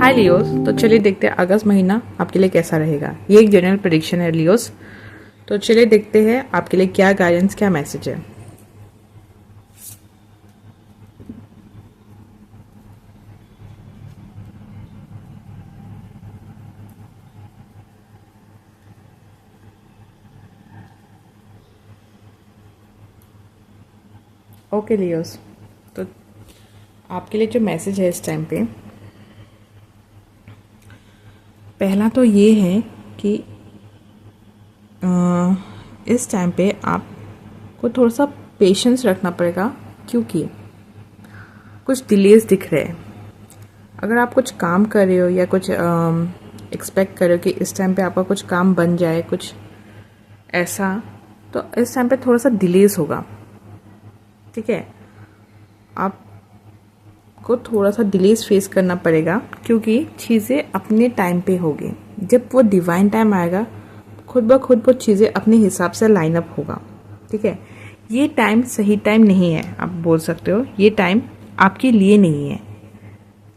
हाय Leos, तो चलिए देखते हैं अगस्त महीना आपके लिए कैसा रहेगा। ये एक जनरल प्रेडिक्शन है लियोस, तो चलिए देखते हैं आपके लिए क्या गाइडेंस, क्या मैसेज है। ओके लियोस, तो आपके लिए जो मैसेज है इस टाइम पे, पहला तो ये है कि इस टाइम पे आपको थोड़ा सा पेशेंस रखना पड़ेगा, क्योंकि कुछ डिलेज दिख रहे हैं। अगर आप कुछ काम कर रहे हो या कुछ एक्सपेक्ट कर रहे हो कि इस टाइम पे आपका कुछ काम बन जाए, कुछ ऐसा, तो इस टाइम पे थोड़ा सा डिलेज होगा। ठीक है, आपको थोड़ा सा डिलेज फेस करना पड़ेगा, क्योंकि चीज़ें अपने टाइम पे होगी। जब वो डिवाइन टाइम आएगा, खुद ब खुद वो चीज़ें अपने हिसाब से लाइन अप होगा। ठीक है, ये टाइम सही टाइम नहीं है, आप बोल सकते हो ये टाइम आपके लिए नहीं है।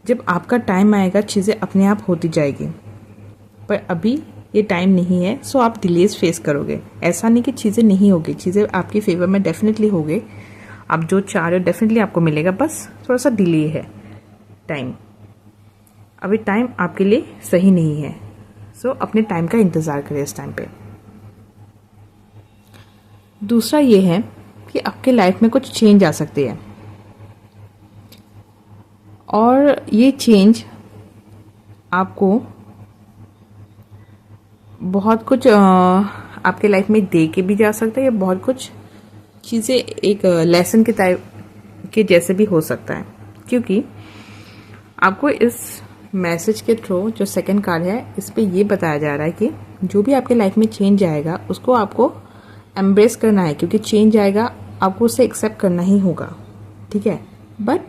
जब आपका टाइम आएगा चीज़ें अपने आप होती जाएगी, पर अभी ये टाइम नहीं है, सो आप डिलेज फेस करोगे। ऐसा नहीं कि चीज़ें नहीं होगी, चीज़ें आपके फेवर में डेफिनेटली होगी। आप जो चाह रहे हो डेफिनेटली आपको मिलेगा, बस थोड़ा सा डिले है टाइम। अभी टाइम आपके लिए सही नहीं है, सो अपने टाइम का इंतज़ार करें इस टाइम पे। दूसरा ये है कि आपके लाइफ में कुछ चेंज आ सकती है, और ये चेंज आपको बहुत कुछ आपके लाइफ में दे के भी जा सकता है, या बहुत कुछ चीज़ें एक लेसन के टाइप के जैसे भी हो सकता है। क्योंकि आपको इस मैसेज के थ्रू जो सेकंड कार्ड है, इस पे ये बताया जा रहा है कि जो भी आपके लाइफ में चेंज आएगा उसको आपको एम्ब्रेस करना है, क्योंकि चेंज आएगा, आपको उसे एक्सेप्ट करना ही होगा। ठीक है, बट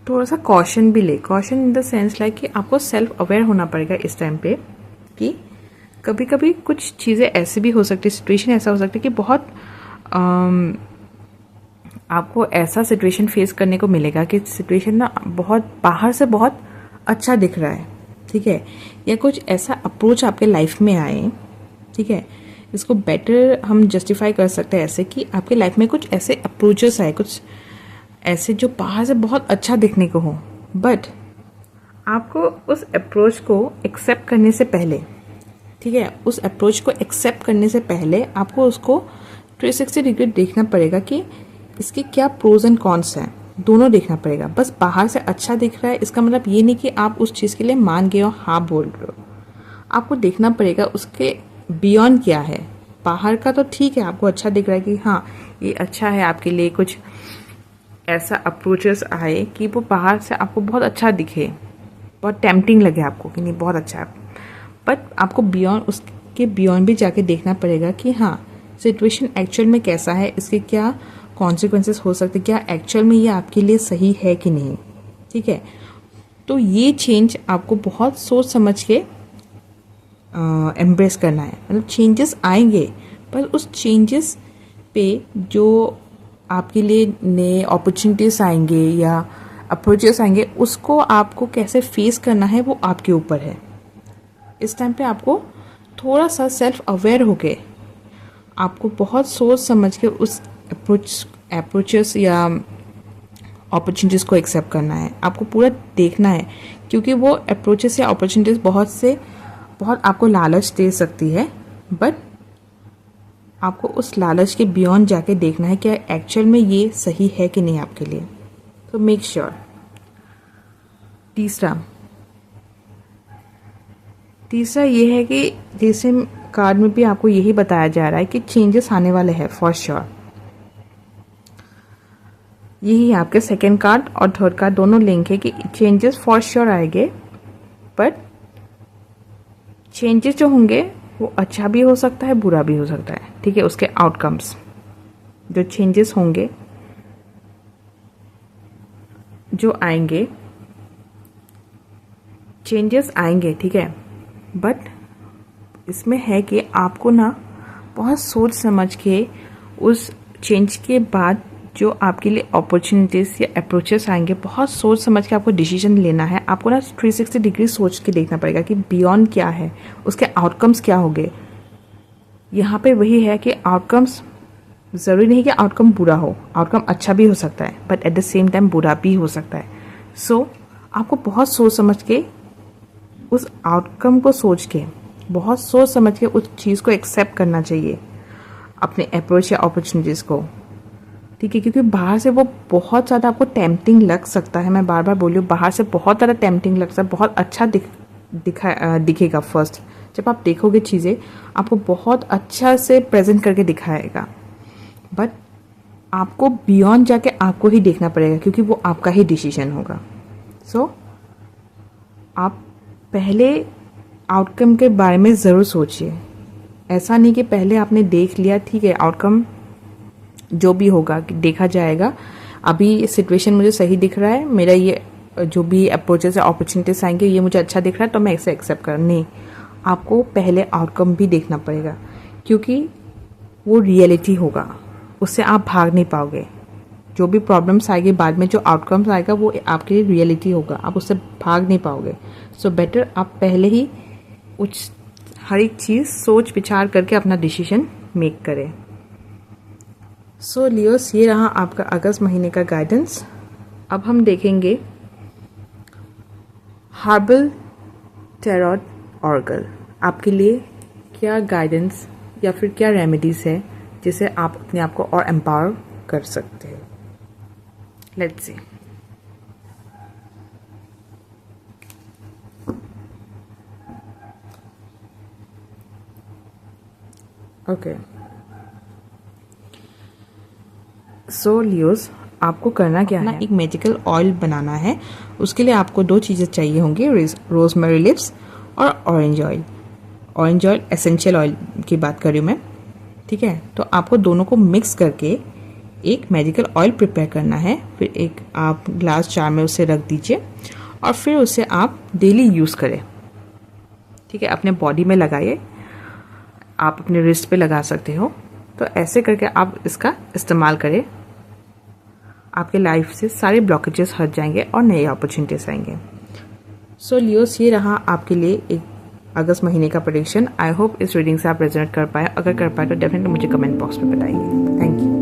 थोड़ा सा कॉशन भी ले, caution in the sense like कि आपको सेल्फ अवेयर होना पड़ेगा इस टाइम पे कि कभी कभी कुछ चीज़ें ऐसी भी हो सकती है, सिचुएशन ऐसा हो सकता है कि बहुत आपको ऐसा सिचुएशन फेस करने को मिलेगा कि सिचुएशन ना बहुत बाहर से बहुत अच्छा दिख रहा है। ठीक है, या कुछ ऐसा अप्रोच आपके लाइफ में आए। ठीक है, इसको बेटर हम जस्टिफाई कर सकते हैं ऐसे कि आपके लाइफ में कुछ ऐसे अप्रोचेस आए, कुछ ऐसे जो बाहर से बहुत अच्छा दिखने को हो, बट आपको उस अप्रोच को एक्सेप्ट करने से पहले, ठीक है, उस अप्रोच को एक्सेप्ट करने से पहले आपको उसको 360 डिग्री देखना पड़ेगा कि इसके क्या प्रोज एंड कॉन्स हैं, दोनों देखना पड़ेगा। बस बाहर से अच्छा दिख रहा है इसका मतलब ये नहीं कि आप उस चीज़ के लिए मान गए हो, हाँ बोल रहे हो। आपको देखना पड़ेगा उसके बियॉन्ड क्या है। बाहर का तो ठीक है, आपको अच्छा दिख रहा है कि हाँ ये अच्छा है आपके लिए, कुछ ऐसा अप्रोचेस आए कि वो बाहर से आपको बहुत अच्छा दिखे, बहुत टेम्पटिंग लगे आपको कि नहीं बहुत अच्छा है, बट आपको बियॉन्ड, उसके बियॉन्ड भी जाके देखना पड़ेगा कि हाँ सिचुएशन एक्चुअल में कैसा है, इसके क्या कॉन्सिक्वेंसेस हो सकते, क्या एक्चुअल में ये आपके लिए सही है कि नहीं। ठीक है, तो ये चेंज आपको बहुत सोच समझ के एम्ब्रेस करना है। मतलब चेंजेस आएंगे, पर उस चेंजेस पे जो आपके लिए नए अपॉर्चुनिटीज आएंगे या अप्रोचेस आएंगे, उसको आपको कैसे फेस करना है वो आपके ऊपर है। इस टाइम पे आपको थोड़ा सा सेल्फ अवेयर होके आपको बहुत सोच समझ के उस अप्रोचेस या अपॉर्चुनिटीज़ को एक्सेप्ट करना है। आपको पूरा देखना है, क्योंकि वो अप्रोचेस या अपॉर्चुनिटीज़ बहुत आपको लालच दे सकती है, बट आपको उस लालच के बियॉन्ड जाके देखना है कि एक्चुअल में ये सही है कि नहीं आपके लिए। तो मेक श्योर। तीसरा ये है कि तीसरे कार्ड में भी आपको यही बताया जा रहा है कि चेंजेस आने वाले हैं फॉर श्योर। यही आपके सेकेंड कार्ड और थर्ड कार्ड दोनों लिंक है कि चेंजेस फॉर श्योर आएंगे, बट चेंजेस जो होंगे वो अच्छा भी हो सकता है, बुरा भी हो सकता है। ठीक है, उसके आउटकम्स जो चेंजेस होंगे, जो आएंगे, चेंजेस आएंगे, ठीक है, बट इसमें है कि आपको ना बहुत सोच समझ के उस चेंज के बाद जो आपके लिए अपॉर्चुनिटीज़ या अप्रोचेस आएंगे, बहुत सोच समझ के आपको डिसीजन लेना है। आपको ना 360 डिग्री सोच के देखना पड़ेगा कि बियॉन्ड क्या है, उसके आउटकम्स क्या होंगे। यहाँ पे वही है कि आउटकम्स ज़रूरी नहीं कि आउटकम बुरा हो, आउटकम अच्छा भी हो सकता है, but at the same time बुरा भी हो सकता है। सो आपको बहुत सोच समझ के उस आउटकम को सोच के, बहुत सोच समझ के उस चीज़ को एक्सेप्ट करना चाहिए, अपने अप्रोच या अपॉर्चुनिटीज़ को, ठीक है। क्योंकि बाहर से वो बहुत ज़्यादा आपको टेम्पटिंग लग सकता है, मैं बार बार बोल रही हूँ, बाहर से बहुत ज़्यादा टेम्पटिंग लग सकता है, बहुत अच्छा दिखेगा। फर्स्ट जब आप देखोगे चीज़ें, आपको बहुत अच्छा से प्रेजेंट करके दिखाएगा, बट आपको बियॉन्ड जाके आपको ही देखना पड़ेगा, क्योंकि वो आपका ही डिसीजन होगा। सो आप पहले आउटकम के बारे में ज़रूर सोचिए। ऐसा नहीं कि पहले आपने देख लिया, ठीक है, आउटकम जो भी होगा देखा जाएगा, अभी सिचुएशन मुझे सही दिख रहा है, मेरा ये जो भी अप्रोचेस या अपॉर्चुनिटीज आएंगे ये मुझे अच्छा दिख रहा है, तो मैं इसे एक्सेप्ट कर, नहीं, आपको पहले आउटकम भी देखना पड़ेगा, क्योंकि वो रियलिटी होगा, उससे आप भाग नहीं पाओगे। जो भी प्रॉब्लम्स आएगी बाद में, जो आउटकम्स आएगा वो आपके लिए रियलिटी होगा, आप उससे भाग नहीं पाओगे। सो बेटर आप पहले ही हर एक चीज़ सोच विचार करके अपना डिसीजन मेक करें। सो लियोस, ये रहा आपका अगस्त महीने का गाइडेंस। अब हम देखेंगे हर्बल टैरोट ऑर्गल आपके लिए क्या गाइडेंस या फिर क्या रेमेडीज है जिसे आप अपने आप को और एम्पावर कर सकते हैं। Let's see. Okay, so Leos, आपको करना क्या है, एक मैजिकल ऑयल बनाना है। उसके लिए आपको 2 चीज़ें चाहिए होंगी, रोजमेरी लिव्स और orange oil. Orange oil essential oil की बात कर रही हूँ मैं, ठीक है। तो आपको दोनों को मिक्स करके एक मैजिकल ऑयल प्रिपेयर करना है। फिर एक आप ग्लास जार में उसे रख दीजिए और फिर उसे आप डेली यूज़ करें, ठीक है। अपने बॉडी में लगाइए, आप अपने रिस्ट पे लगा सकते हो। तो ऐसे करके आप इसका इस्तेमाल करें, आपके लाइफ से सारे ब्लॉकेजेस हट जाएंगे और नए अपॉर्चुनिटीज आएंगे। सो लियोस, ये रहा आपके लिए एक अगस्त महीने का प्रेडिक्शन। आई होप इस रीडिंग से आप रेजोनेट कर पाए। अगर कर पाए तो डेफिनेटली मुझे कमेंट बॉक्स में बताइए। Thank you.